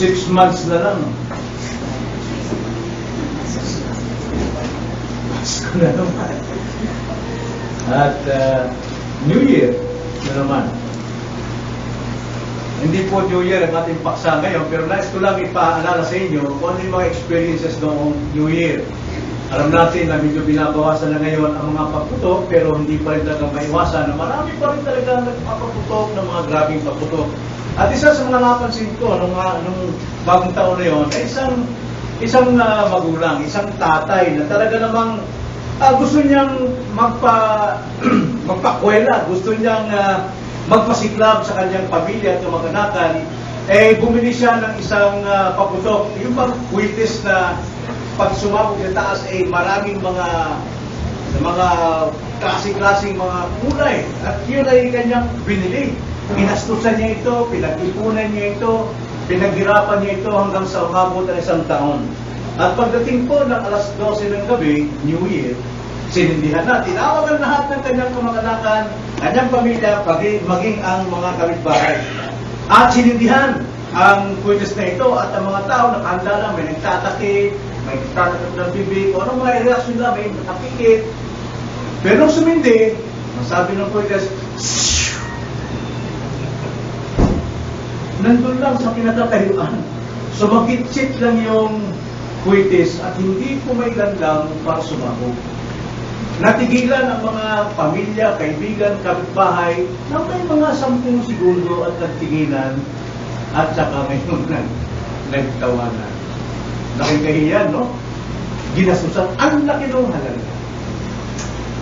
6 months na lang. Pasko na naman. At New Year na naman. Hindi po New Year ang ating paksa ngayon, pero nais ko lang ipaalala sa inyo kung ano yung mga experiences noong New Year. Alam natin na medyo binabawasan na ngayon ang mga pagputok, pero hindi pa rin talaga maiwasan na marami pa rin talaga nagpapaputok ng mga grabing pagputok. At isa sa mga napansin ko nung bagong taon na yun, ay isang magulang, isang tatay na talaga namang gusto niyang magpakwela, gusto niyang magpasiklab sa kanyang pamilya at kamag-anakan, bumili siya ng isang paputok. Yung pag-kuitis na pag sumabog sa taas, maraming mga klaseng-klaseng mga kulay. At yun ay kanyang binili. Pinastusan niya ito, pinag-ipunan niya ito, pinaghirapan niya ito hanggang sa umabot ng 1 taon. At pagdating po ng alas 12 ng gabi, New Year, sinindihan na, tinawagan lahat ng kanyang kamag-anakan, kanyang pamilya, maging ang mga kapitbahay. At sinindihan ang kuitis na ito at ang mga tao nakahanda lang, may nagtatakip, may nagtatakip ng bibig, o anong mga reaksyon na, may nakapikit. Pero nung sumindi, masabi ng kuitis, nandun lang sa pinagkatayuan. Sumakit-sit lang yung kuitis at hindi pumailan lang para sumabog. Natigilan ang mga pamilya, kaibigan, kapitbahay na may mga 10 segundo at nagtigilan at saka may nagtawanan. Nakikahiyan, no? Ginasusan. Ang laki ng halaga.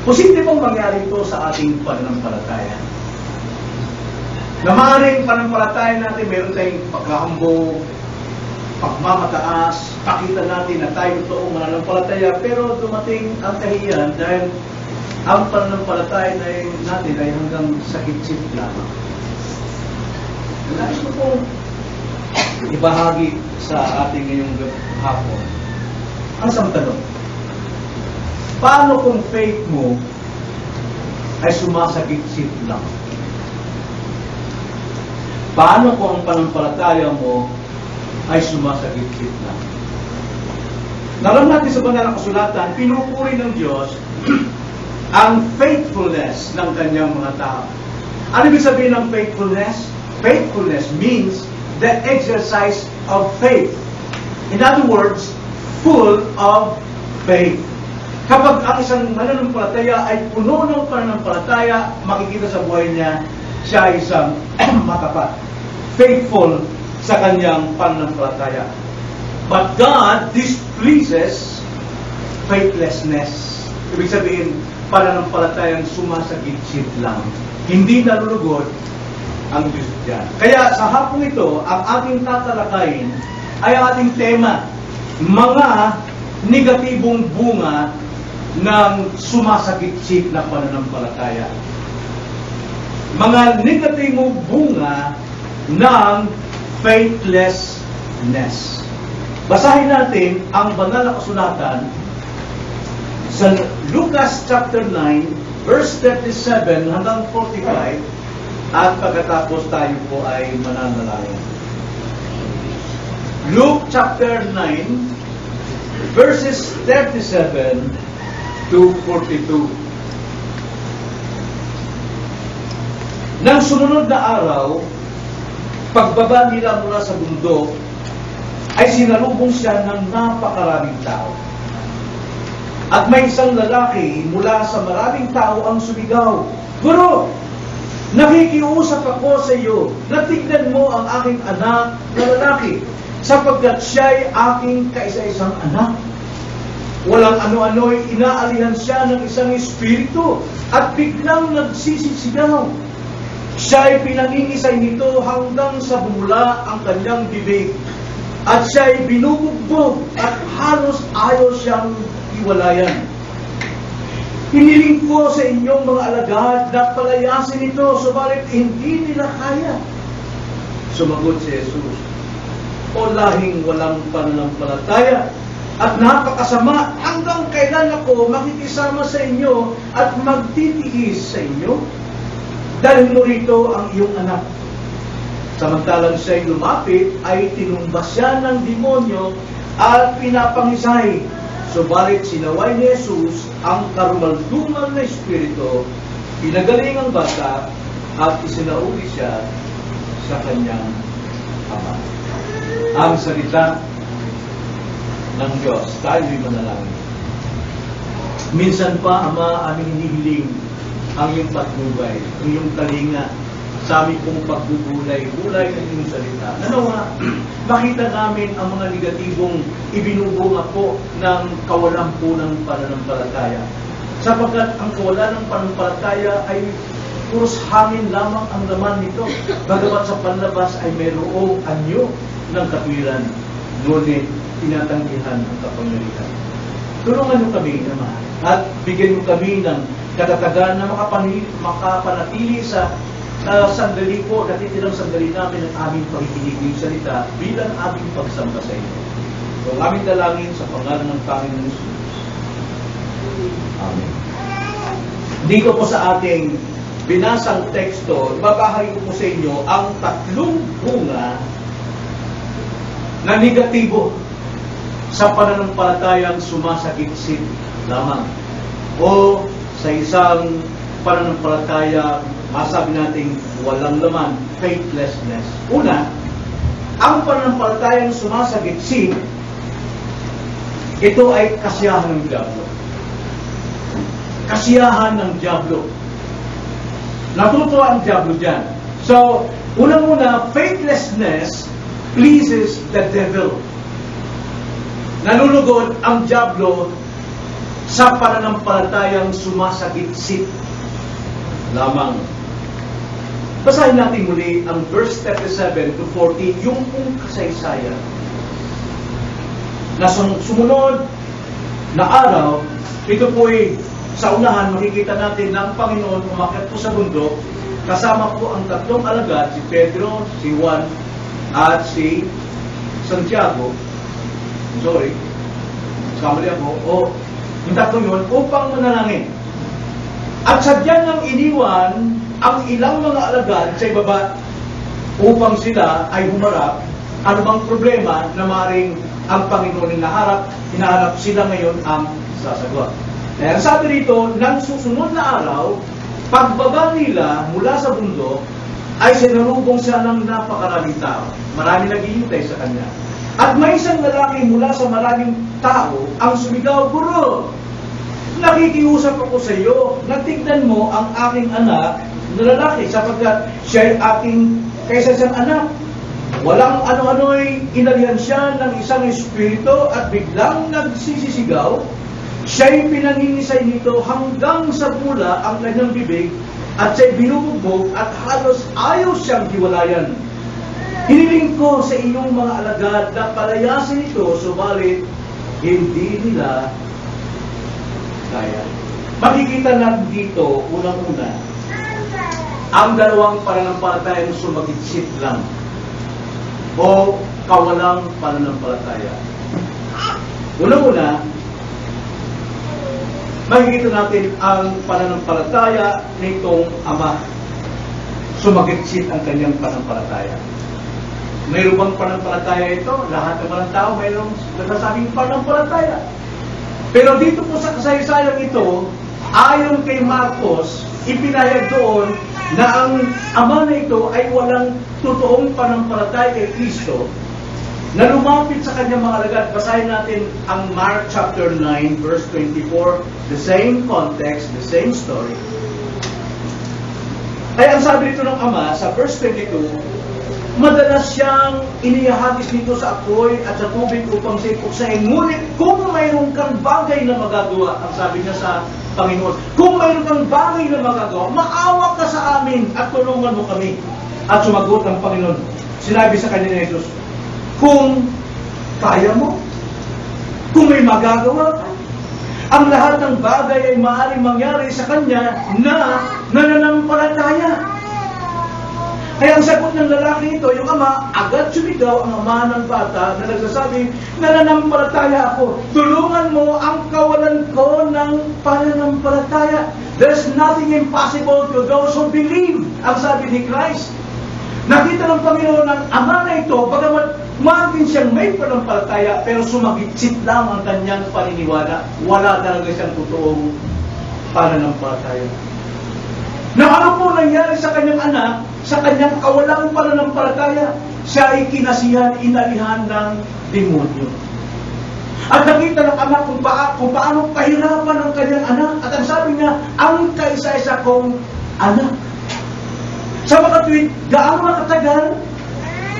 Posible pong mangyari ito sa ating pananampalataya. Na maaaring pananampalataya natin, meron tayong pagkahambog, pagmamataas, pakita natin na tayo toong mananampalataya, pero dumating ang kahiyan dahil ang pananampalataya natin ay hanggang sakit-sit lamang. Nais ko po ibahagi sa ating ngayong hapon ang isang tanong. Paano kung faith mo ay sumasakit-sit lang? Paano kung ang pananampalataya mo ay sumasagit-sit na? Nalam natin sa banal na kasulatan, pinupuri ng Diyos ang faithfulness ng kanyang mga tao. Ano ibig sabihin ng faithfulness? Faithfulness means the exercise of faith. In other words, full of faith. Kapag ang isang mananampalataya ay puno ng pananampalataya, makikita sa buhay niya, siya ay isang matapat, faithful sa kanyang pananampalataya. But God displeases faithlessness. Ibig sabihin, pananampalatayang sumasagit-sit lang. Hindi nalulugod ang Diyos diyan. Kaya sa hapong ito, ang ating tatalakayin ay ang ating tema, mga negatibong bunga ng sumasagit-sit na pananampalataya. Mga negatibong bunga ng faithlessness. Basahin natin ang banal na kasulatan sa Lucas chapter 9, verse 37 hanggang 45, at pagkatapos tayo po ay mananalangin. Luke chapter 9, verses 37 to 42. Nang sumunod na araw, pagbaba nila mula sa bundok, ay sinalubong siya ng napakaraming tao. At may isang lalaki mula sa maraming tao ang sumigaw, "Guro, nakikiusap ako sa iyo na tignan mo ang aking anak na lalaki, sapagkat siya'y aking kaisa-isang anak. Walang ano-ano'y inaalihan siya ng isang espiritu at biglang nagsisisigaw. Siya'y pinangingisay nito hanggang sa bumula ang kanyang bibig. At siya'y binubugbog at halos ayaw siyang iwalayan. Hiniling ko sa inyong mga alagad na palayasin ito, subalit hindi nila kaya." Sumagot si Jesus, "O lahing walang pananampalataya at napakasama, hanggang kailan ako makikisama sa inyo at magtitiis sa inyo? Dalhin mo rito ang iyong anak." Samantalang siya'y lumapit, ay tinumba siya ng demonyo at pinapangisay. Subalit sinaway ni Jesus ang karumaldumal na espiritu, pinagaling ang bata, at isinauli siya sa kanyang ama. Ang salita ng Diyos. Tayo'y manalangin. Minsan pa, Ama, aming hinihiling ang iyong patnubay, ang iyong talinga sa aming pong pagbubulay-bulay ng iyong salita. Nanawa, makita namin ang mga negatibong ibinubunga po ng kawalan po ng pananampalataya. Sapagkat ang kawalan ng pananampalataya ay puros hangin lamang ang laman nito. Bagamat sa panlabas ay mayroong anyo ng katwiran, ngunit tinatanggihan ang kapangyarihan. Tulungan mo kami, Ama, at bigyan mo kami ng katatagan na makapanatili sa sandali po, natitirang sandali namin ang aming pakikinig ng salita bilang aming pagsamba sa inyo. So, ang aming dalangin sa pangalan ng Panginoon Jesus. Amen. Dito po sa ating binasang teksto, ibabahagi ko po sa inyo ang 3 bunga na negatibo sa pananampalatayang sumasagit-sit lamang o sa isang pananampalataya masabi nating walang laman, faithlessness. Una, ang pananampalatayang sumasagit-sit, ito ay kasiyahan ng diablo. Kasiyahan ng diablo. Natutuwa ang diablo dyan. So, unang-una, faithlessness pleases the devil. Nalulugod ang diablo sa pananampalatayang sumasagit-sit lamang. Basahin natin muli ang verse 37 to 40, yung pong kasaysayan. Na sumunod na araw, ito po'y sa unahan, makikita natin na ang Panginoon umakyat po sa bundok, kasama po ang 3 alagad, si Pedro, si Juan, at si Santiago. Sorry, kamali ako. Yung 3 yun, upang manalangin. At sadyang nang iniwan ang ilang mga alagad sa ibaba upang sila ay humarap, ano bang problema na maaaring ang Panginoon hinaharap sila ngayon ang sasagot. Kaya sabi rito, nang susunod na araw, pagbaba nila mula sa bundok, ay sinalubong siya ng napakaraming tao. Marami naghihintay sa kanya. At may isang lalaki mula sa maraming tao ang sumigaw, "Guro, nakikiusap ako sa iyo, natignan mo ang aking anak na lalaki sapagkat siya ay aking kaysa siyang anak." Walang ano-ano'y inalihan siya ng isang espiritu at biglang nagsisisigaw. Siya'y pinangingisay nito hanggang sa pula ang kanyang bibig at siya'y binubugbog at halos ayaw siyang hiwalayan. Hiniling ko sa inyong mga alagad na palayasin ito, subalit hindi nila kaya. Makikita natin dito, unang-una, ang dalawang pananampalatayang sumagit-sit lang o kawalang pananampalataya. Unang-una, makikita natin ang pananampalataya nitong ama. Sumagit-sit ang kanyang pananampalataya. Mayroon bang pananampalataya ito? Lahat ng mga tao mayroong nagsasabing pananampalataya. Pero dito po sa kasaysayang ito, ayon kay Marcos, ipinahayag doon na ang ama na ito ay walang totoong pananampalataya kay Kristo na lumapit sa kanyang mga alagad. Basahin natin ang Mark chapter 9, verse 24, the same context, the same story. Ay ang sabi dito ng ama sa verse 22, madalas siyang inihahagis nito sa apoy at sa tubig upang siya ipuksain. Ngunit kung mayroon kang bagay na magagawa, ang sabi niya sa Panginoon, kung mayroon kang bagay na magagawa, maawa ka sa amin at tulungan mo kami. At sumagot ang Panginoon. Sinabi sa kanya ni Jesus, kung kaya mo, kung may magagawa ka, ang lahat ng bagay ay maaaring mangyari sa kanya na nananampalataya. Kaya ang sagot ng lalaki ito, yung ama, agad sumigaw ang ama ng bata na nagsasabi, nananampalataya ako. Tulungan mo ang kawalan ko ng pananampalataya. There's nothing impossible to those who believe, ang sabi ni Christ. Nakita ng Panginoon ng ama na ito, bagamat umatin siyang may panampalataya, pero sumagitsit lang ang kanyang paniniwala. Wala talaga siyang totoong pananampalataya. Na ano po nangyari sa kanyang anak, sa kanyang kawalang pananampalataya, siya ay kinasihan, inalihan ng demonyo. At nakita ng ama kung paano pahirapan ang kanyang anak. At ang sabi niya, ang kaisa-isa kong anak. Sa mga tuwid, gaano na katagal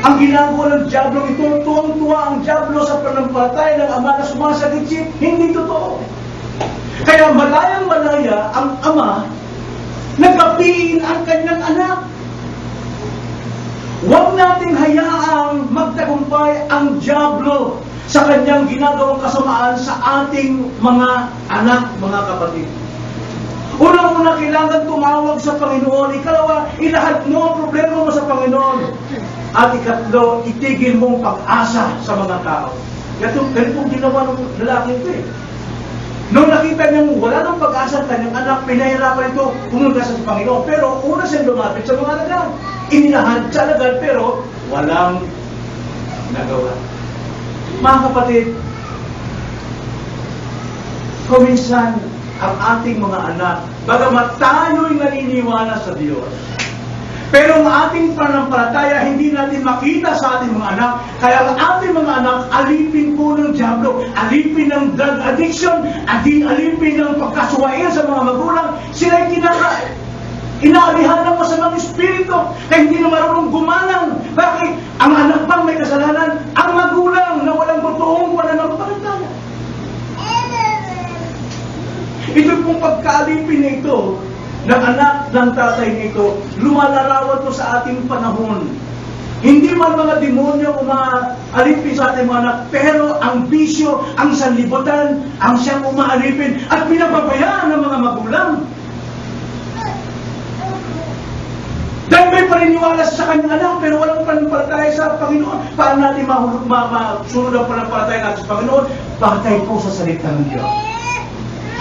ang ginagawa ng Diablo ito, tuwang-tuwa ang Diablo sa pananampalataya ng ama na sumasagit-sit, hindi totoo. Kaya malayang-malaya ang ama, nagapiin ang kanyang anak. Huwag nating hayaang magtagumpay ang Diablo sa kanyang ginagawang kasamaan sa ating mga anak, mga kapatid. Unang-una, kailangan tumawag sa Panginoon. Ikalawa, ilahat mo ang problema mo sa Panginoon. At ikatlo, itigil mong pag-asa sa mga tao. Ganitong ginawa ng lalaki ito eh. Nung nakita niyang wala ng pag-asa ang kanyang anak, pinahirapan ito, pumunta sa Panginoon. Pero una siyang lumapit sa mga anak. Inilahad sa alagad, pero walang nagawa. Mga kapatid, kuminsan ang ating mga anak, bagamat tayo'y naniniwala sa Diyos, pero ang ating pananampalataya hindi natin makita sa ating mga anak, kaya ang ating mga anak alipin po ng Diablo, alipin ng drug addiction, alipin ng pagkasuwain sa mga magulang, sila'y inaalihan ng masamang espiritu, kaya hindi na marunong gumanang. Bakit? Ang anak bang may kasalanan? Ang magulang na walang totoong pananampalataya. Ito pong pagkaalipin na ito ng anak ng tatay nito, lumalarawan to sa ating panahon. Hindi man mga demonyo umaalipin sa ating mga anak, pero ang bisyo, ang sanlibutan, ang siyang umaalipin at pinababayaan ng mga magulang. Dahil may paniniwala sa kanyang anak, pero walang pananampalataya sa Panginoon. Paano natin masunod ang pananampalataya natin sa Panginoon? Batay po sa salita ng Diyos.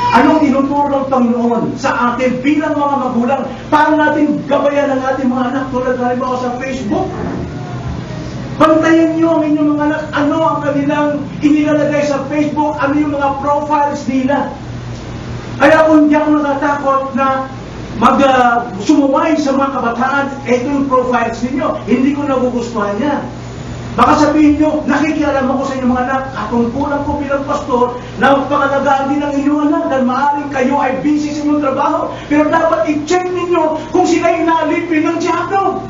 Anong tinuturo ng Panginoon sa atin bilang mga magulang? Paano natin gabayan ang ating mga anak tulad na halimbawa sa Facebook? Bantayan niyo ang inyong mga anak. Ano ang kanilang inilalagay sa Facebook? Ano yung mga profiles nila? Kaya kung di ako natatakot na sumuway sa mga kabataan, ito yung profiles ninyo. Hindi ko nagugustuhan yan. Baka sabihin nyo, nakikialam ako sa inyong mga anak, katungkulan ko bilang pastor, na pangalagaan din ng inyong anak, dahil maaaring kayo ay busy sa inyong trabaho. Pero dapat i-check ninyo kung sila inaalipin ng Diablo.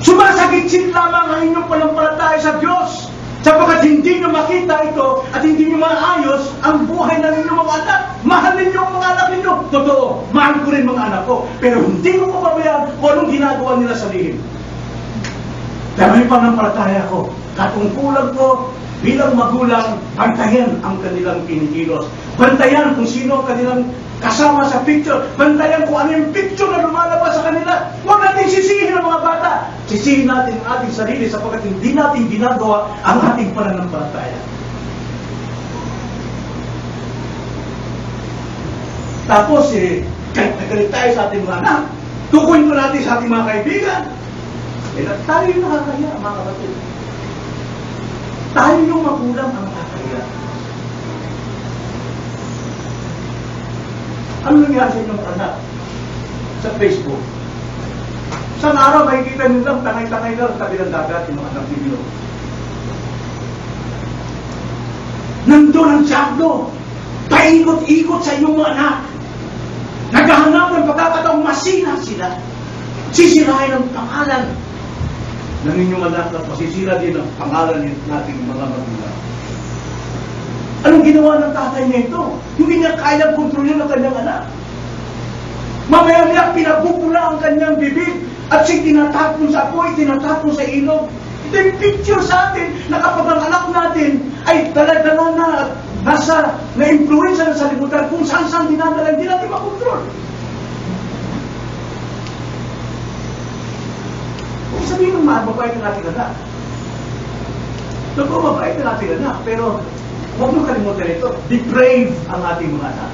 Sumasagit-sit lamang ang inyong panampalataya sa Diyos, sapagkat hindi nyo makita ito at hindi nyo maayos ang buhay ng inyong mga anak. Mahal ninyo ang mga anak ninyo. Totoo, mahal ko rin mga anak ko. Pero hindi ko papabayaan kung anong ginagawa nila sa lihim. Dahil may panampalataya ko, katungkulan ko bilang magulang, bantayan ang kanilang kinikilos. Bantayan kung sino ang kanilang kasama sa picture. Bantayan kung ano yung picture na lumalabas sa kanila. Huwag natin sisihin ang mga bata. Sisihin natin ang ating sarili sapagkat hindi natin ginagawa ang ating pananampalataya. Tapos, galit tayo sa ating mga anak. Tukuyin ko natin sa ating mga kaibigan. Tayo yung nakakaya, mga kapatid. Tayo yung magulang ang nakakaya. Ano nangyari sa inyong anak sa Facebook? Sa araw, makikita nyo lang, tangay-tangay lang sa tabi ng dagat yung anak ninyo. Nandun ang Diablo, paikot-ikot sa inyong mga anak. Naghahanap ng pagkakataong masira sila. Sisirahin ang pangalan ng inyong anak at masisira din ang pangalan nating mga magulang. Anong ginawa ng tatay niya ito? Hindi niya kayang kontrolin ang kanyang anak. Mamaya-maya pinabubula ang kanyang bibig at siya tinatapon sa apoy, tinatapon sa ilog. Ito yung picture sa atin na kapag ang anak natin ay dala-dala na nasa na-influensya na sa libutan kung saan-saan dinadala, hindi natin makontrol. Kung sabihin ng mababait na natin anak, totoo mabait na natin anak, pero huwag mo kalimutan ito, deprave ang ating mga anak.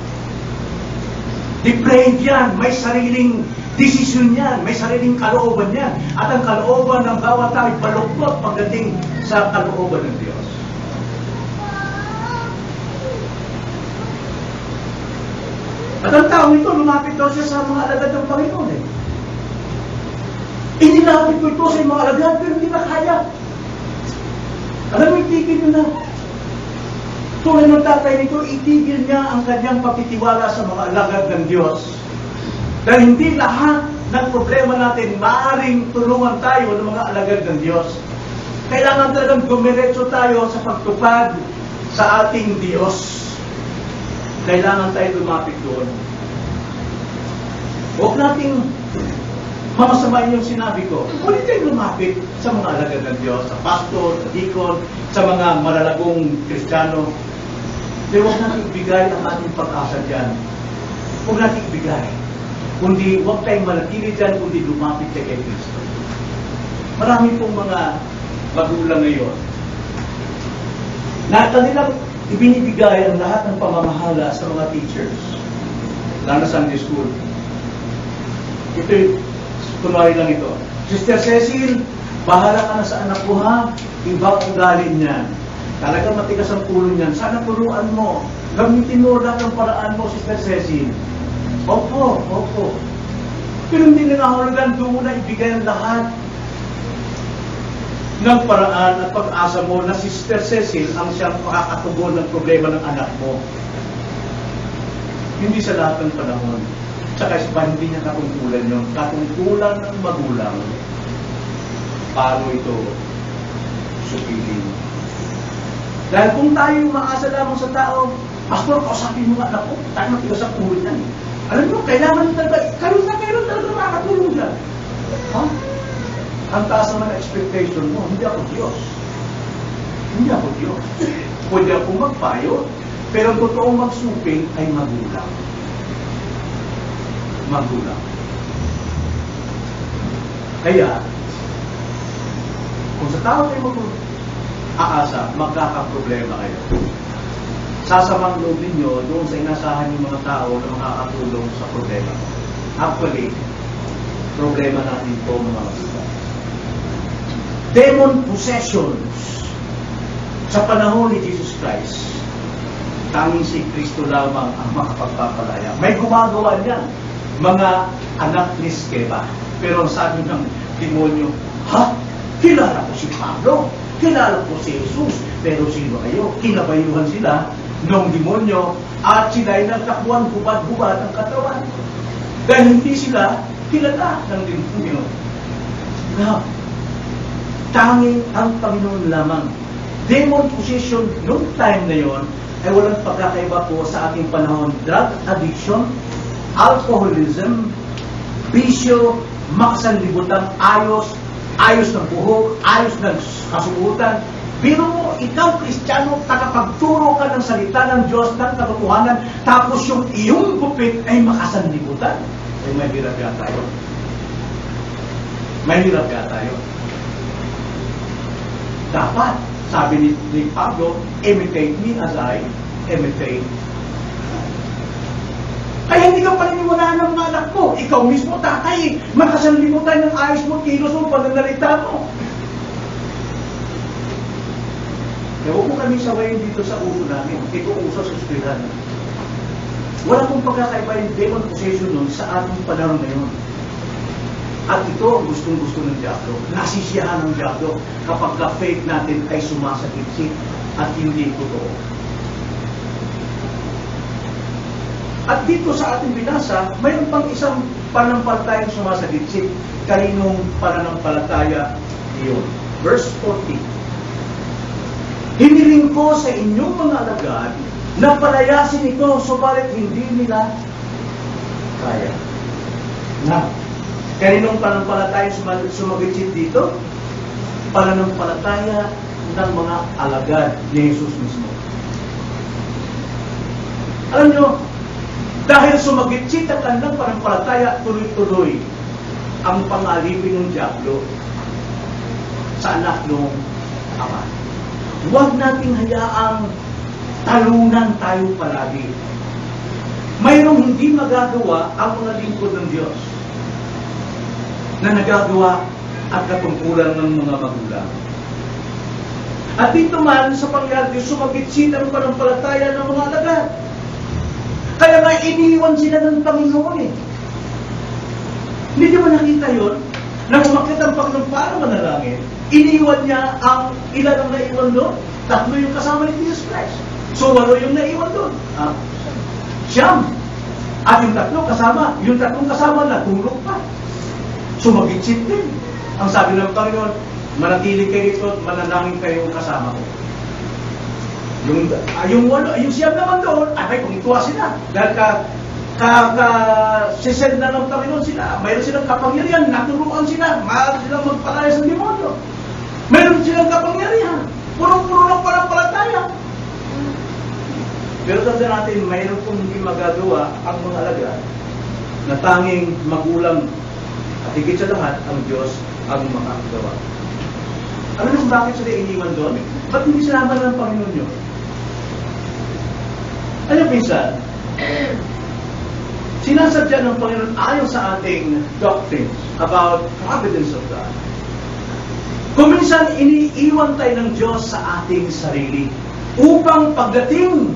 Depraved yan, may sariling desisyon yan, may sariling kalooban yan. At ang kalooban ng bawat tao ay baluktot pagdating sa kalooban ng Diyos. At ang tao ito, lumapit daw siya sa mga alagad ng Panginoon eh. Inilapit ko ito sa mga alagad, pero hindi na kaya. Alam mo, itigil nyo na. Tulad ng tatay nito, itigil niya ang kanyang pagtitiwala sa mga alagad ng Diyos. Dahil hindi lahat ng problema natin maaaring tulungan tayo ng mga alagad ng Diyos. Kailangan talagang dumiretso tayo sa pagtupad sa ating Diyos. Kailangan tayo lumapit doon. Huwag nating mamasamain yung sinabi ko. Huwag tayo lumapit sa mga alagad ng Diyos, sa pastor, sa deacon, sa mga malalagong Kristiyano. Pero huwag natin ibigay ang ating pag-asa dyan. Huwag natin ibigay. Kundi huwag tayong manatili dyan, kundi lumapit tayo kay Kristo. Marami pong mga magulang ngayon na kanilang ibinibigay ang lahat ng pamamahala sa mga teachers. Lalo na Sunday school. Ito, kunwari lang ito. Sister Cecil, bahala ka na sa anak ko ha. Iba ang galing niyan. Talagang matigas ang pulo niyan. Sana puruan mo. Gamitin mo lahat ng paraan mo, Sister Cecil. Opo, opo. Pero hindi na nahulugan doon na ibigay ang lahat ng paraan at pag-asa mo na si Sister Cecil ang siyang makakatugon ng problema ng anak mo. Hindi sa lahat ng panahon. Tsaka hindi niya katungkulan yun. Katungkulan ng magulang. Paano ito supilin? Dahil kung tayo umaasa lamang sa tao, Pastor, kausapin mo nga anak ko, tayo matigas ang ulo niyan. Alam mo, kailangan talaga, kayo talaga makakatulong dyan. Ha? Ang taas naman na expectation mo, hindi ako Diyos. Hindi ako Diyos. Pwede ako magpayo, pero ang totoong magsuping ay magulang. Magulang. Kaya, kung sa tao kayo mag-aasa, magkakaproblema kayo. Sasamang loob ninyo doon sa inasahan yung mga tao na makakatulong sa problema. Actually, problema natin ito mga magulang. Demon possessions sa panahon ni Jesus Christ, tanging si Kristo lamang ang makapagpapalaya. May gumagawa niyan, mga anak ni Skeva. Pero ang sabi ng demonyo, ha? Kilala ko si Pablo, kilala ko si Jesus, pero sino kayo? Kinabayuhan sila ng demonyo at sila'y nagtakbuhan hubad-hubad ang katawan. Dahil hindi sila kilala ng demonyo. Now, tanging ang Panginoon lamang. Demon possession noong time na yon ay walang pagkakaiba po sa ating panahon. Drug addiction, alcoholism, bisyo, makasanlibutan, ayos ng buhok, ayos ng kasubutan. Biro mo, ikaw Kristiyano, takapagturo ka ng salita ng Diyos ng katotohanan, tapos yung iyong gupit ay makasanlibutan. Ay mahirap yata tayo. Mahirap yata tayo. Dapat, sabi ni Pablo, imitate me as I imitate. Kaya hindi ka paniniwalaan ng mga anak mo. Ikaw mismo, tatay, makasanlibutan ng ayos mo, kilos mo, pananalita mo. Kaya huwag mo kami sawayin dito sa uso namin. Ito uso sa eskwelahan. Wala pong pagkakaiba yung demon possession nun sa ating panahon ngayon. At ito ang gustong-gusto ng Diablo. Nasisiyahan ng Diablo kapag ka-faith natin ay sumasakit at hindi totoo. At dito sa ating binasa, mayroon pang isang pananampalatayang sumasagitsik. Kaninong pananampalataya iyon? Verse 14. Hiniling ko sa inyong mga alagad na palayasin ito, subalit hindi nila kaya. Na, kaninong pananampalatayang sumagitsik dito? Pananampalataya ng mga alagad ni Jesus mismo. Alam nyo, dahil sumagitsik ang kanilang pananampalataya, tuloy-tuloy ang pangalipin ng Diablo sa anak ng Ama. Huwag nating hayaang talunan tayo palagi. mayroong hindi magagawa ang mga lingkod ng Diyos na nagagawa at katungkulan ng mga magulang. At dito man sa pangyayari, sumagitsit ang panampalataya ng mga alagad. Kaya nga iniwan sila ng Panginoon eh. Hindi niyo ba nakita yun? Nang umakit ang Panginoon para manalangin, iniwan niya ang ilan ang naiwan doon? 3 yung kasama ni Jesus Christ. So 8 yung naiwan doon. Siyam. At yung 3 kasama, yung 3 kasama natulog pa. Sumagitsit din. Ang sabi ng Panginoon, manatili kayo dito at manalangin kayo kasama ko. Yung siyam naman doon, ay kumituwa sila. Dahil sisend na ng Panginoon sila. Mayroon silang kapangyarihan, naturuan sila. Maaari silang magpalaya sa demonyo. Mayroon silang kapangyarihan. Puro-puro ng panampalataya. Pero tanda natin, mayroon pong hindi magagawa ang mga alagad na tanging magulang at higit sa lahat, ang Diyos ang makakagawa. Ano nung bakit sila iniwan doon? Ba't hindi sinama ng Panginoon nyo? Ano pinsan? Sinasadya ng Panginoon ayon sa ating doctrine about providence of God. Kung minsan iniiwan tayo ng Diyos sa ating sarili upang pagdating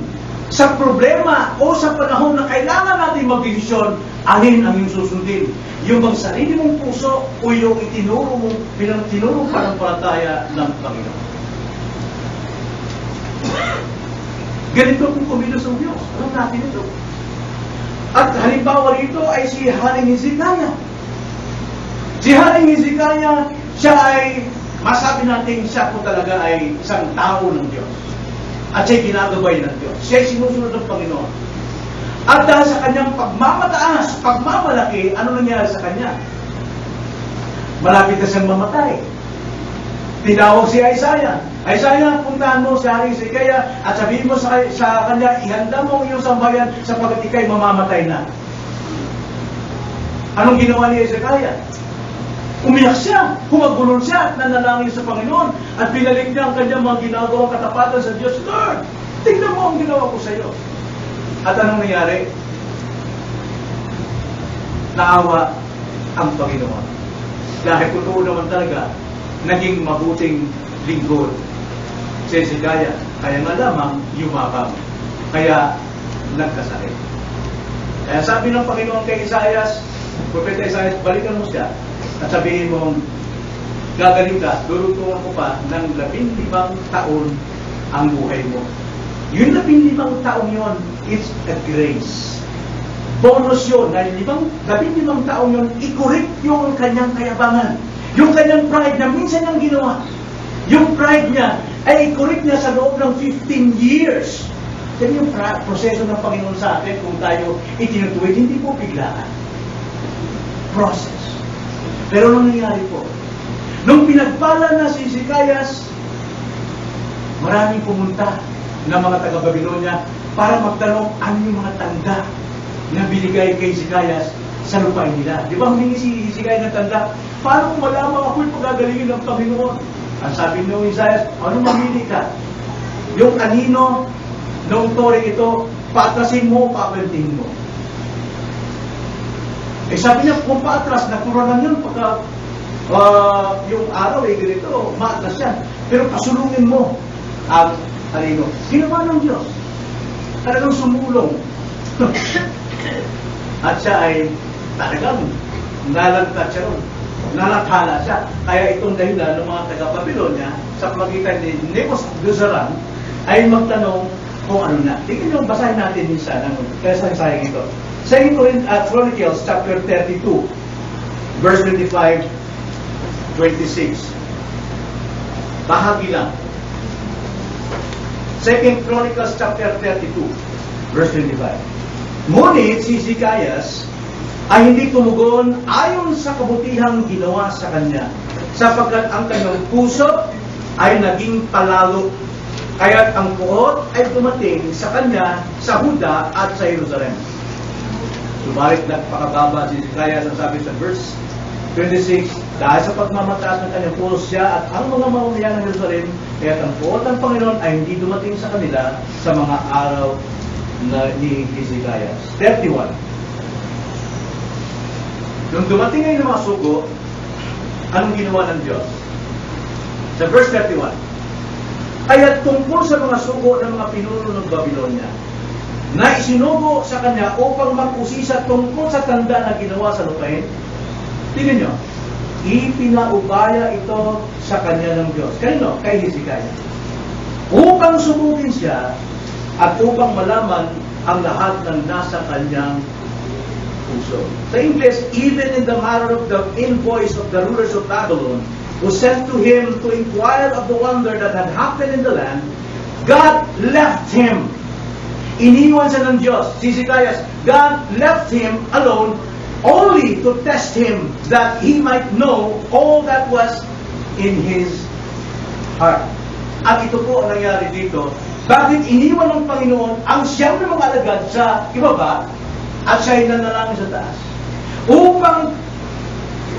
sa problema o sa panahon na kailangan natin magdesisyon, alin ang iyong susundin? Yung bang sarili mong puso o yung itinuro mong bilang tinurong panampalataya ng Panginoon? Ganito kung kumilos ang Diyos. Alam natin ito. At halimbawa rito ay si Haring Hezekiah. Si Haring Hezekiah, siya ay, masabi natin, siya po talaga ay isang tao ng Diyos. At siya'y ginagabay ng Diyos. Siya'y sinusunod ng Panginoon. At dahil sa kanyang pagmamataas, pagmamalaki, ano nangyari sa kanya? Malapit na siyang mamatay. Tinawag si Isaiah. Isaiah, puntahan mo si Haring Hezekiah at sabihin mo sa kanya, ihanda mo ang iyong sambayan sapagkat ikay mamamatay na. Anong ginawa ni Hezekiah? Umiyak siya, humagulol siya at nanalangin sa Panginoon at pinalik niya ang kanyang mga ginagawang katapatan sa Diyos. Lord, tingnan mo ang ginawa ko sa iyo. At anong nangyari? Naawa ang Panginoon. Dahil totoo naman talaga, naging mabuting lingkod si Hezekiah. Kaya nga lamang yumabang. Kaya nagkasakit. Kaya sabi ng Panginoon kay Isaias, Propeta Isaias, balikan mo siya at sabihin mo, gagaling ka, durutungan ko pa ng 15 taon ang buhay mo. Yung 15 taon yon, it's a grace. Bonus yun, na 15 taon yun, i-correct yung kanyang kayabangan. Yung kanyang pride na minsan niyang ginawa. Yung pride niya, ay i-correct niya sa loob ng 15 years. Yan yung proseso ng Panginoon sa atin kung tayo itinutuwid, hindi po biglaan. Process. Pero nung nangyari po, nung pinagpala na si Hezekiah, maraming pumunta ng mga taga-Babylonia para magtanong ano yung mga tanda na binigay kay Hezekiah sa lupain nila. Di ba humingi si Hezekiah ng tanda? Paano kung malamang ako'y pagagalingin ng Panginoon? Ang sabi ni Isaiah, ano mamili ka? Yung kanino nung tore ito, paatasin mo, papantin mo. Eh sabi niya, kung paatras, naturalan yun pagka yung araw ganito, maatras yan. Pero pasulungin mo ang kanino. Ginawa ng Diyos. Talagang sumulong. At siya ay talagang nalagtat siya ron. Nalathala siya. Kaya itong dahilan ng mga taga-Babylonia sa pamagitan ni Nebuzaradan ay magtanong kung ano na. Tingnan nyo, basahin natin minsan. Kaya sayang ito. 2 Chronicles chapter 32, verse 25, 26. Bahagi lang. 2 Chronicles chapter 32, verse 25. Ngunit si Hezekiah ay hindi tumugon ayon sa kabutihang ginawa sa kanya, sapagkat ang kanyang puso ay naging palalo, kaya't ang puot ay dumating sa kanya sa Huda at sa Jerusalem. Subalit nagpakababa si Hezekiah, ang sabi sa verse 26, dahil sa pagmamataas ng kanyang puso siya at ang mga mamamayan ng Jerusalem, kaya't ang puot ng Panginoon ay hindi dumating sa kanila sa mga araw ni Hezekiah. 31. Nung dumating ngayon ng mga sugo, anong ginawa ng Diyos? Sa verse 31. Kaya tungkol sa mga sugo ng mga pinuno ng Babylonia, na isinugo sa kanya upang mag-usisa tungkol sa tanda na ginawa sa lupain, tingnan nyo, ipinaubaya ito sa kanya ng Diyos. Kanino? Kay Hezekiah. Upang sumugin siya at upang malaman ang lahat ng nasa kanyang puso. Sa English, even in the matter of the invoice of the rulers of Babylon, who sent to him to inquire of the wonder that had happened in the land, God left him. Iniwan siya ng Diyos. Hezekiah, God left him alone only to test him that he might know all that was in his heart. At ito po ang nangyari dito. Bakit iniwan ng Panginoon ang siyam na mga alagad sa ibaba at siya'y nanalangin sa taas? Upang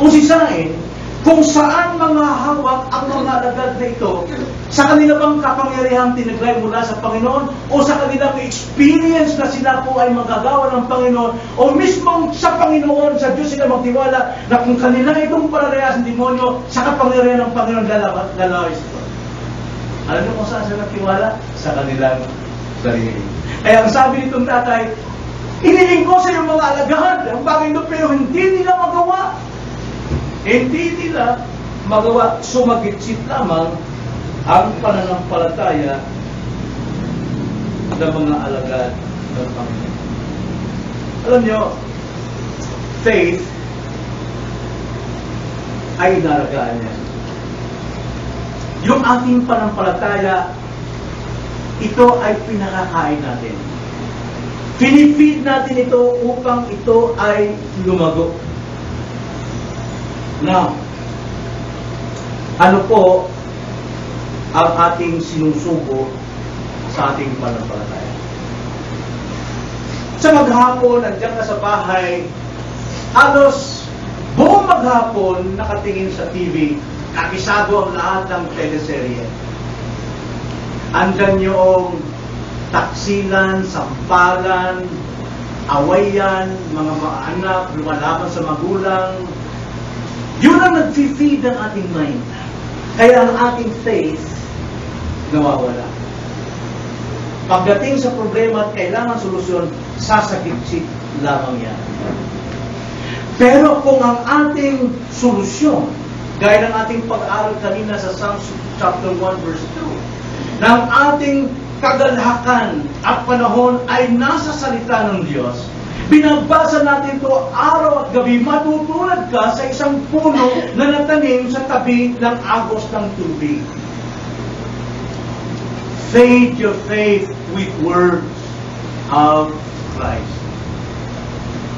usisain kung saan mga hawak ang mga alagad na ito, sa kanila bang kapangyarihang tiniglay mula sa Panginoon, o sa kanilang experience na sila po ay magagawa ng Panginoon, o mismong sa Panginoon, sa Diyos sila magtiwala na kung kanila itong palarehas ng demonyo, sa kapangyarihan ng Panginoon lalawis ito. Alam niyo kung saan sila nagtiwala? Sa kanilang sarili. Kaya ang sabi nitong tatay, iniling ko sa iyong mga alagad ang bagay ito, pero hindi nila magawa. Hindi nila magawa. Sumagitsit lamang ang pananampalataya ng mga alagad ng Panginoon. Alam niyo, faith ay inalagaan niya. Yung ating pananampalataya, ito ay pinakakain natin. Pinifeed natin ito upang ito ay lumago. Now, ano po ang ating sinusugo sa ating pananampalataya? Sa maghapon, nandiyan ka sa bahay, halos buong maghapon nakatingin sa TV, kabisado ang lahat ng teleserye. Andyan yung taksilan, sampalan, awayan, mga anak, lumalaban sa magulang. Yun ang nag-feed ng ating mind. Kaya ang ating faith nawawala. Pagdating sa problema at kailangan solusyon, sasagip-sip lamang yan. Pero kung ang ating solusyon, gaya ng ating pag-aaral kanina sa Psalms chapter 1 verse 2, ng ating kagalakan at panahon ay nasa salita ng Diyos, binabasa natin ito araw at gabi, matutulad ka sa isang puno na natanim sa tabi ng agos ng tubig. Feed your faith with words of Christ.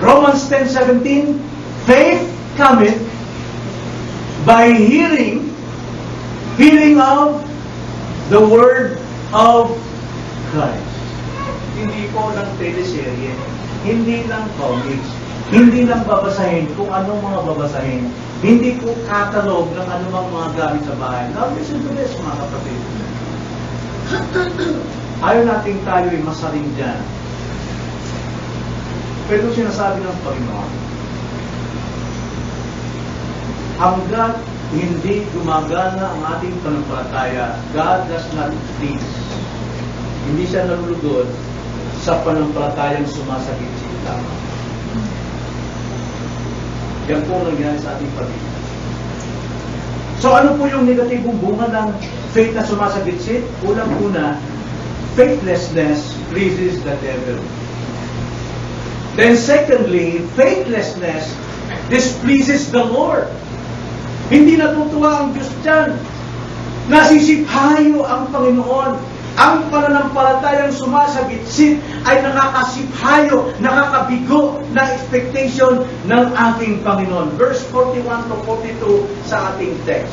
Romans 10:17, faith cometh by hearing of the word of Christ. Hindi po ng teleserye, hindi lang comics, hindi lang babasahin kung anong mga babasahin, hindi po katalog ng anumang mga gamit sa bahay. Now listen to this, mga kapatid. Ayaw nating tayo'y masaling dyan. Pero sinasabi ng Panginoon, hanggat hindi gumagana ang ating pananampalataya, God does not please. Hindi siya nalulugod sa pananampalatayang sumasakit-sit lamang. Yan po ang nangyari sa ating pamilya. So ano po yung negatibong bunga ng faith na sumasagit-sit? Unang-una, faithlessness pleases the devil. Then secondly, faithlessness displeases the Lord. Hindi natutuwa ang Diyos dyan. Nasisiphayo ang Panginoon. Ang pananampalatayang sumasagit-sit ay nakakasiphayo, nakakabigo na expectation ng ating Panginoon. Verse 41 to 42 sa ating text.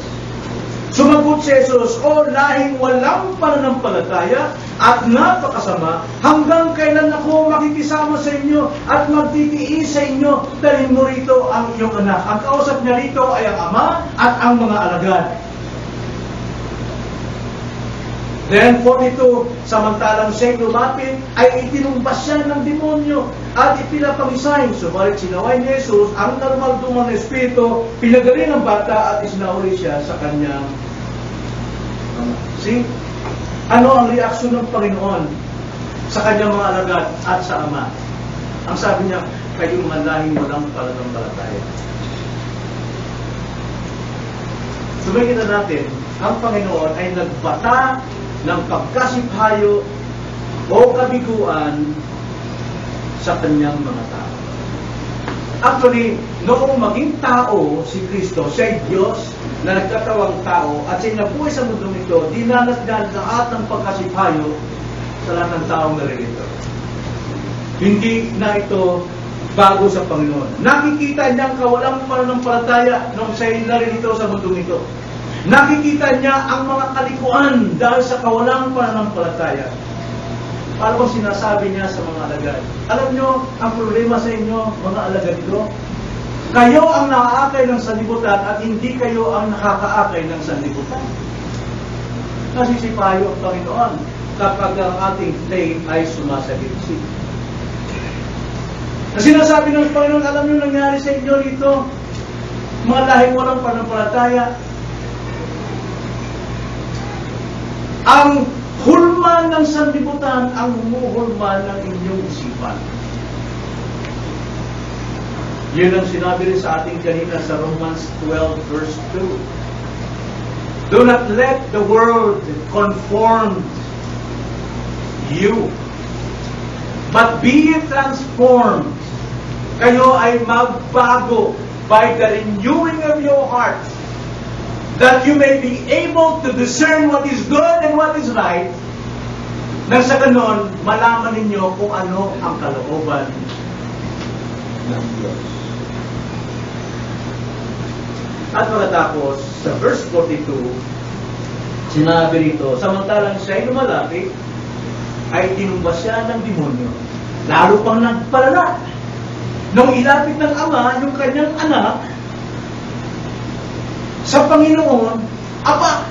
Sumagot si Jesus, o lahing walang pananampalataya at napakasama, hanggang kailan ako makikisama sa inyo at magtitiis sa inyo, dalhin mo rito ang iyong anak. Ang kausap niya rito ay ang ama at ang mga alagad. Then 42, samantalang siya'y lumapit, ay itinumbas siya ng demonyo at ipinapangisahin. Subalit sinaway ni Jesus ang narumaldumang espiritu, pinagaling ang bata at isinauli siya sa kanyang ama. See? Ano ang reaksyon ng Panginoon sa kanyang mga alagad at sa ama? Ang sabi niya, kayong manlahing walang pananampalataya. Sumikita natin, ang Panginoon ay nagbata ng pagkasiphayo o kabiguan sa kanyang mga tao. Actually, noong maging tao si Kristo, siya'y Diyos na nagkatawang tao at siya'y nabuhay sa mundong ito, dinanas niya lahat ng pagkasiphayo sa lahat ng taong naririto. Hindi na ito bago sa Panginoon. Nakikita niyang kawalang pananampalataya nung siya'y naririto sa mundong ito. Nakikita niya ang mga kalikuan dahil sa kawalang pananampalataya. Para bang sinasabi niya sa mga alagad? Alam niyo, ang problema sa inyo, mga alagad ko, kayo ang nakaakay ng sanlibutan at hindi kayo ang nakakaakay ng sanlibutan. Nasisipayo ang Panginoon kapag ang ating faith ay sumasagip-sip. Na sinasabi ng Panginoon, alam niyo nangyari sa inyo dito, mga lahing walang pananampalataya, ang hulma ng sanlibutan ang humuhulma ng inyong isipan. Yun ang sinabi rin sa ating kanina sa Romans 12 verse 2. Do not let the world conform you, but be transformed. Kayo ay magbago by the renewing of your heart, that you may be able to discern what is good and what is right, nang sa ganon, malaman ninyo kung ano ang kalooban ng Diyos. At pagkatapos, sa verse 42, sinabi rito, samantalang siya'y lumalapit, ay tinumbas siya ng demonyo. Lalo pang nagpalala. Nung ilapit ng ama, yung kanyang anak, sa Panginoon, aba,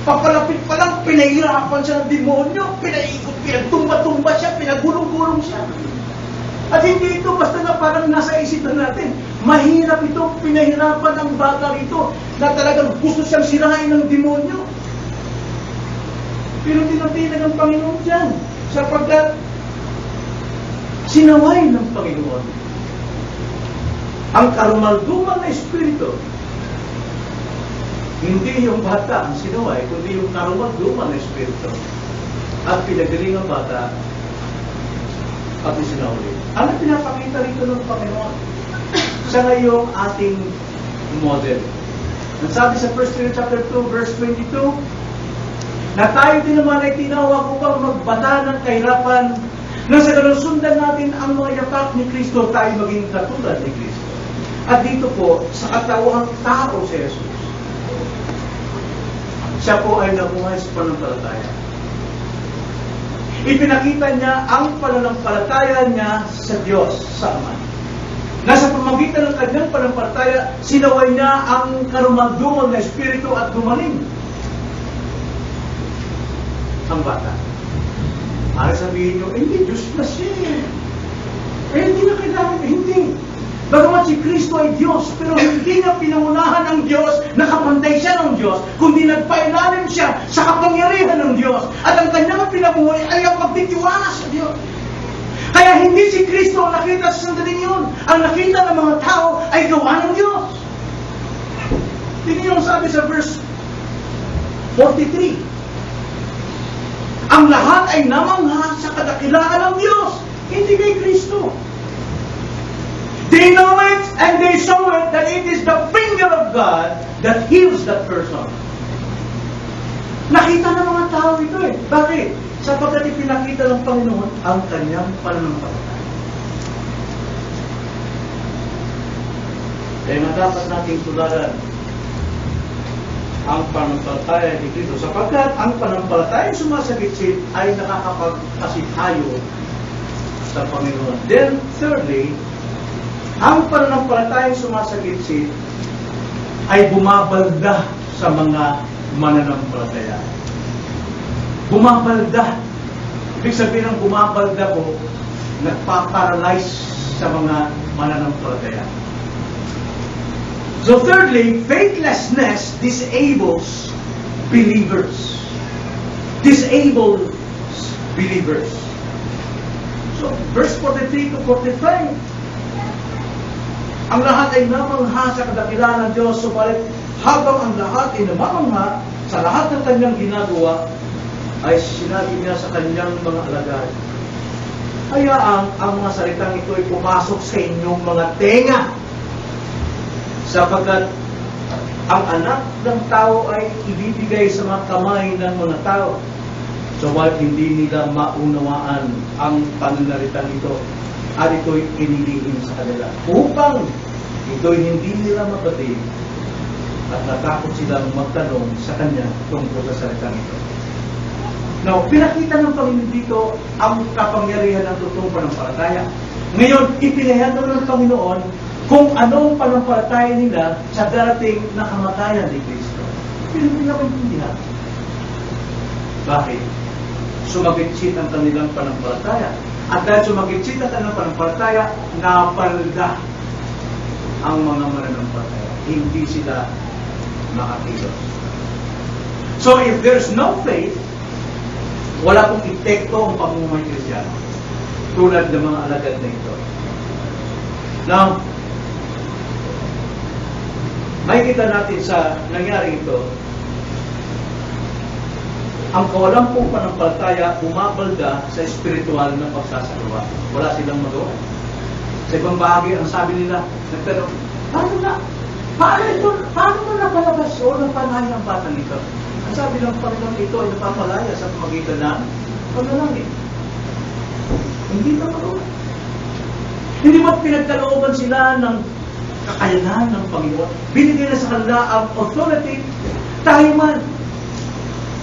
papalapit pa lang, pinahirapan siya ng demonyo, pinaikot, pinagtumba-tumba siya, pinagulong-gulong siya. At hindi ito basta na parang nasa isipan natin. Mahirap ito, pinahirapan ang bata rito, na talagang gusto siyang sirain ng demonyo. Pero tinatinag ang Panginoon dyan, sapagkat sinaway ng Panginoon ang karumalduman na espiritu. Hindi yung bata ang sinaway, kundi yung karumalduman na espiritu. At pinagaling ang bata at isinaway. Ano pinapakita rito ng Panginoon? Siya ngayong ating model. Ang sabi sa 1 Peter chapter 2 verse 22, na tayo din naman ay tinawag upang magbata ng kahirapan, na sa ganun sundan natin ang mga yapak ni Kristo, tayo maging katulad ni Kristo. At dito po, sa katawang tao si Jesus, siya po ay nabuhay sa pananampalataya. Ipinakita niya ang pananampalataya niya sa Diyos, sa Ama. Nasa pamamagitan ng kanyang pananampalataya, sinaway niya ang karumalduman na espiritu at gumaling ang bata. Para sabihin nyo, hindi, Diyos na siya. Hindi na kailangan, hindi. Bagamat si Kristo ay Diyos, pero hindi na pinangunahan ng Diyos, nakapantay siya ng Diyos, kundi nagpailalim siya sa kapangyarihan ng Diyos. At ang kanyang pinabuhay ay ang pagtitiwala sa Diyos. Kaya hindi si Kristo ang nakita sa sandaling yun. Ang nakita ng mga tao ay gawa ng Diyos. Tingnan yung sabi sa verse 43. Ang lahat ay namangha sa kadakilaan ng Diyos, hindi kay Kristo. They know it and they show it that it is the finger of God that heals that person. Nakita ng mga tao ito eh. Bakit? Sapagkat ipinakita ng Panginoon ang kanyang pananampalataya. Kaya dapat nating tularan ang pananampalataya ni Kristo, sapagkat ang pananampalataya sumasagit-sit ay nakakapagkasitayo sa Panginoon. Then, thirdly, ang pananampalataya sumasagit-sit ay bumabalda sa mga mananampalataya. bumabalda. Ibig sabihin ng bumabalda po, nagpa-paralyze sa mga mananampalataya. So thirdly, faithlessness disables believers. Disables believers. So, verse 43 to 45, ang lahat ay namangha sa kadakilaan ng Diyos, subalit habang ang lahat ay namamangha sa lahat ng kanyang ginagawa, ay sinabi niya sa kanyang mga alagad, hayaang ang mga salitang ito ay pumasok sa inyong mga tenga, sapagkat ang anak ng tao ay ibibigay sa mga kamay ng mga tao. Subalit hindi nila maunawaan ang pananalitang ito, at ito'y inilihim sa kanila, upang ito'y hindi nila mabatid, at natakot silang magtanong sa kanya tungkol sa salitang ito. Now, pinakita ng Panginoon dito ang kapangyarihan ng totoong panampalataya. Ngayon, ipinahayag ng Panginoon kung anong panampalataya nila sa darating na kamatayan ni Kristo. Pero hindi na maintindihan. Bakit? Sumagitsit ang kanilang panampalataya. At dahil sumagitsit ang kanilang panampalataya, napalda ang mga mananampalataya. Hindi sila makakilos. So if there's no faith, wala pong epekto ang pamumuhay Kristiyano, tulad ng mga alagad na ito. Now, makikita natin sa nangyari ito, ang kawalan pong panampalataya bumabalda sa espiritual na pagsasagawa. Wala silang magawa. Sa ibang bahagi, ang sabi nila, nagtanong, paano mo napalabas o napanay ang batang ito? Ang sabi ng Panginoon, ito ay napapalaya sa pamagitan ng panalangin. Hindi na magawa. Hindi mo pinagkalooban sila ng kakayanan ng Panginoon. Binigay na sa kanila ang authority. Tayo man,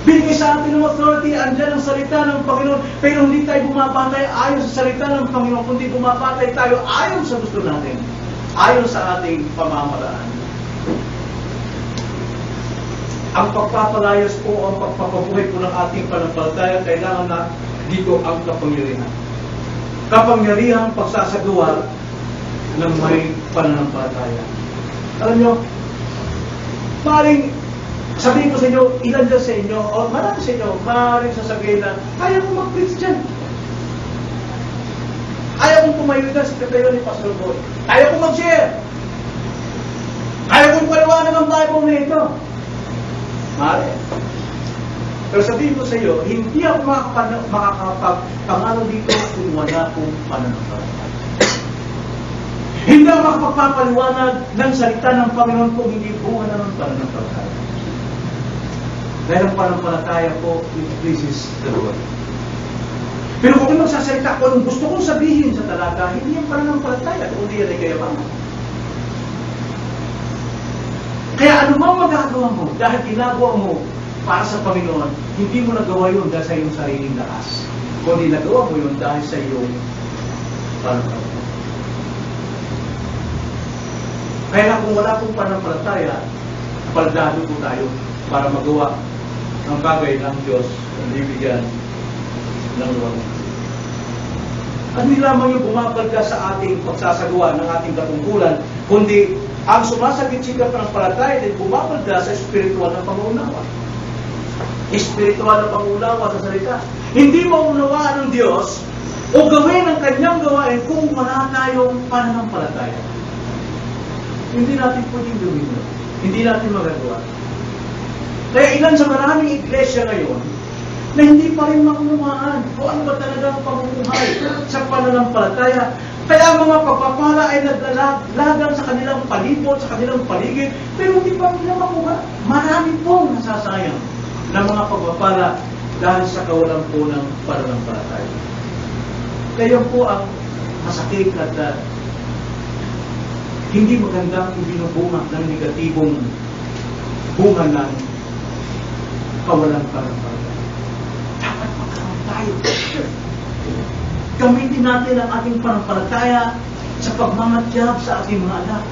binigay sa atin ng authority, andyan ang salita ng Panginoon, pero hindi tayo bumapatay ayon sa salita ng Panginoon, kundi bumapatay tayo ayon sa gusto natin, ayon sa ating pamamaraan. Ang pagpapalayas po, ang pagpapabuhay po ng ating panampalataya, kailangan na dito ang kapangyarihan. Kapangyarihan pagsasagawa ng may pananampalataya. Alam nyo, maaaring sabihin ko sa inyo, ilan dyan sa inyo, o marami sa inyo, maaaring sasabihin na, kaya kong mag-preach dyan. Kaya kong tumayo dyan sa katayo ni Pastor Boy. Kaya kong mag-share. Kaya kong paliwanag ang Bible na ito. Maaari. Pero sabihin ko sa iyo, hindi ako makakapagpangalo dito kung wala kong pananampalataya. Hindi ako makapagpapaliwanag ng salita ng Panginoon kung hindi bunga na ng pananampalataya. Dahil ang pananampalataya po, it pleases the Lord. Pero kung magsasalita ko, anong gusto kong sabihin sa talaga, hindi yung pananampalataya, kundi yan ay kayabangan. Kaya ano mang magagawa mo, dahil ginagawa mo para sa Panginoon, hindi mo nagawa yun dahil sa iyong sariling lakas. Kundi nagawa mo yun dahil sa iyong pananampalataya. Kaya kung wala pong pananampalataya, paldado po tayo para magawa ang bagay ng Diyos ang bibigyan ng luwag. At hindi lamang yung bumabagda sa ating pagsasagawa ng ating katungkulan, kundi ang sumasagit-sigat ng palataya ay bumabagda sa espiritual na pangunawa. Espiritual na pangunawa sa salita. Hindi maunawaan ng Diyos o gawin ang kanyang gawain kung wala tayong pananampalataya. Hindi natin pwedeng gawin yun. Hindi natin magagawa. Kaya ilan sa maraming iglesia ngayon na hindi pa rin maunawaan kung ano ba talaga ang pamumuhay sa pananampalataya. Kaya ang mga pagpapala ay naglalagan sa kanilang palibot, sa kanilang paligid, pero hindi pa nila makuha. Marami pong nasasayang ng mga pagpapala dahil sa kawalan po ng pananampalataya. Kaya po ang masakit at hindi magandang ibinubunga ng negatibong bunga ng kawalan pananampalataya. Dapat magkaroon tayo. Gamitin natin ang ating panampalataya sa pagmamatyag sa ating mga anak,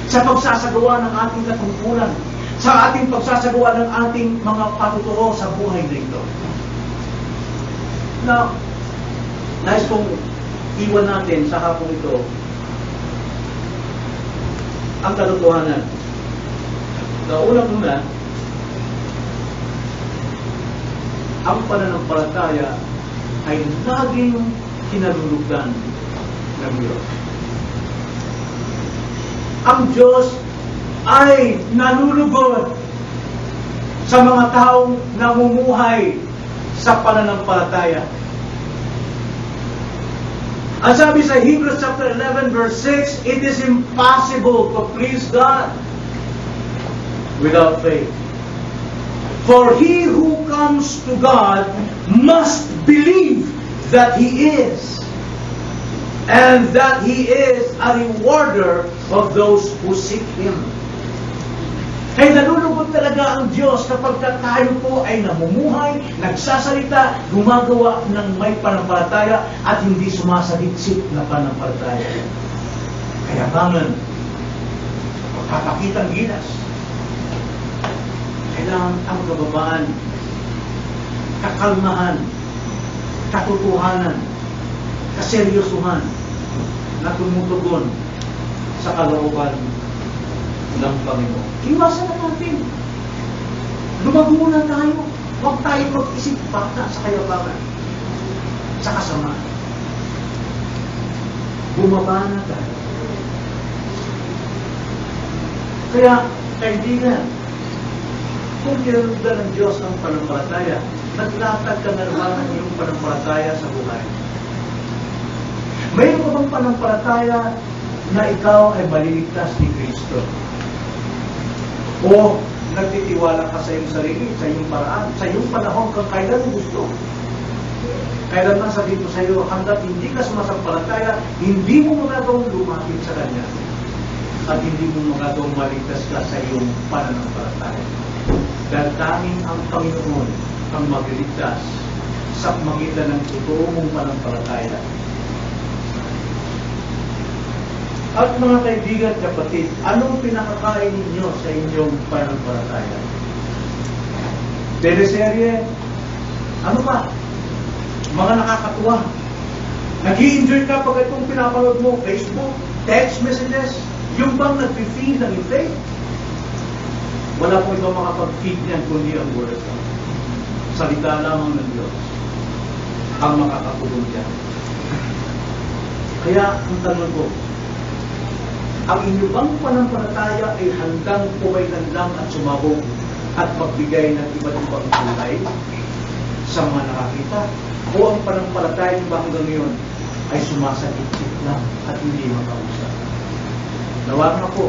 sa pagsasagawa ng ating katungkulan, sa ating pagsasagawa ng ating mga patuturo sa buhay na ito. na nais kong iwan natin sa hapong ito ang katotohanan. Na unang-una, ang pananampalataya ay laging kinalulugan ng Diyos. Ang Diyos ay nalulugod sa mga taong namumuhay sa pananampalataya. Ang sabi sa Hebrews chapter 11 verse 6, it is impossible to please God without faith. For he who comes to God must believe that He is, and that He is a rewarder of those who seek Him. Kaya nalulugod talaga ang Diyos kapag tayo po ay namumuhay, nagsasalita, gumagawa ng may panampalataya at hindi sumasagitsik na panampalataya. Kaya bangan, magpapakitang gilas. Kailangan ang kababaan, kakalmahan, katotohanan, kaseryosuhan na tumutugon sa kalooban ng Panginoon. Iwasan na natin. Lumago na tayo. Huwag tayo mag-isip baka sa kayabangan, sa kasamaan. Bumaba na tayo. Kaya, kaibigan, kung kinalugdan ng Diyos ang panampalataya, naglatag ka na naman ang iyong panampalataya sa buhay. Mayroon ka bang panampalataya na ikaw ay maliligtas ni Kristo? O nagtitiwala ka sa iyong sarili, sa iyong paraan, sa iyong panahon kung kailan gusto? Kailan man sabihin ko sa iyo, hanggat hindi ka sumasampalataya, hindi mo magagawang lumapit sa Kanya. At hindi mo magagawang maligtas ka sa iyong pananampalataya. Dahil tanging ang Panginoon ang magliligtas sa magitan ng totoo mong pananampalataya. At mga kaibigan, kapatid, anong pinakakain ninyo sa inyong pananampalataya? Teleserye? Ano ba? Mga nakakatuwa. Nag-i-enjoy ka pag itong pinapanood mo, Facebook, text messages, yung bang nag-feed ng faith? Wala po ibang makapag-feed niyan kundi ang Word of God. Salita lamang ng Diyos ang makakatulong niya. Kaya, ang tanong ko, ang inyong bang pananampalataya ay handang pumaylan lang at sumabog at magbigay ng iba't ibang kulay sa mga nakakita? O ang pananampalataya niyo ba hanggang ngayon ay sumasagit-sit lang at hindi makausap? Nawag na po,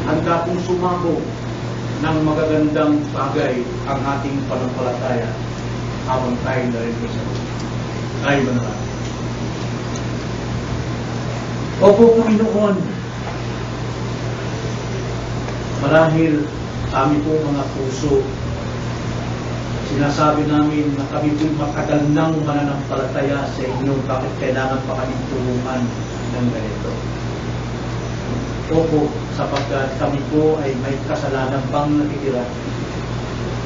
handa pong sumabog ng magagandang bagay ang ating pananampalataya habang tayo na rin sa Diyos. Tayo ba naman? Opo, Panginoon, marahil kami po mga puso, sinasabi namin na kami po matagal nang mananampalataya sa inyo, bakit kailangan pa kami tulungan ng ganito? Opo, sapagkat kami po ay may kasalanan pang nakitira.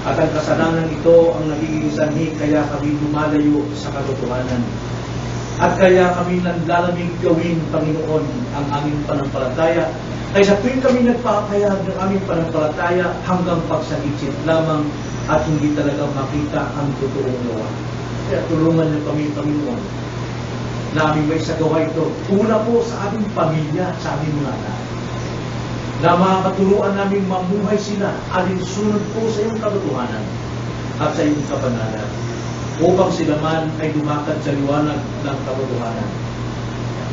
At ang kasalanan ito ang nagiging sanhi kaya kami lumalayo sa katotohanan. At kaya kami nanlalamig gawin, Panginoon, ang aming pananampalataya. Kaya sa tuwing kami nagpapahayag ng aming pananampalataya hanggang pagsagitsit lamang at hindi talaga makita ang totoong gawa. Kaya tulungan niyo kami, Panginoon, na aming may sagawa ito. Una po sa aming pamilya, sa aming mga anak, na makakaturuan namin mamuhay sila alinsunod po sa iyong katotohanan at sa iyong kabanalan upang sila man ay lumakad sa liwanag ng katotohanan.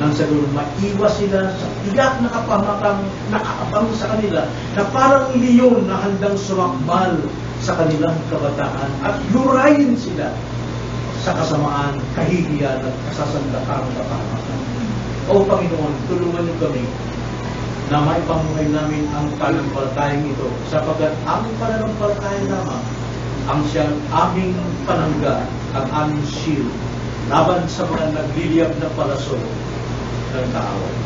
Nang sa ganoon, maiwas sila sa tiyak na kapamakang nakaabang sa kanila na parang leon na handang sumakbal sa kanilang kabataan at lurayin sila sa kasamaan, kahihiyan at kasasandakang kapamakan. O Panginoon, tulungan niyo kami na maipamuhay namin ang pananampalatayang ito sapagkat ang pananampalataya lamang ang siyang aming panangga, ang aming shield laban sa mga nagliliyab na palaso ng kaaway.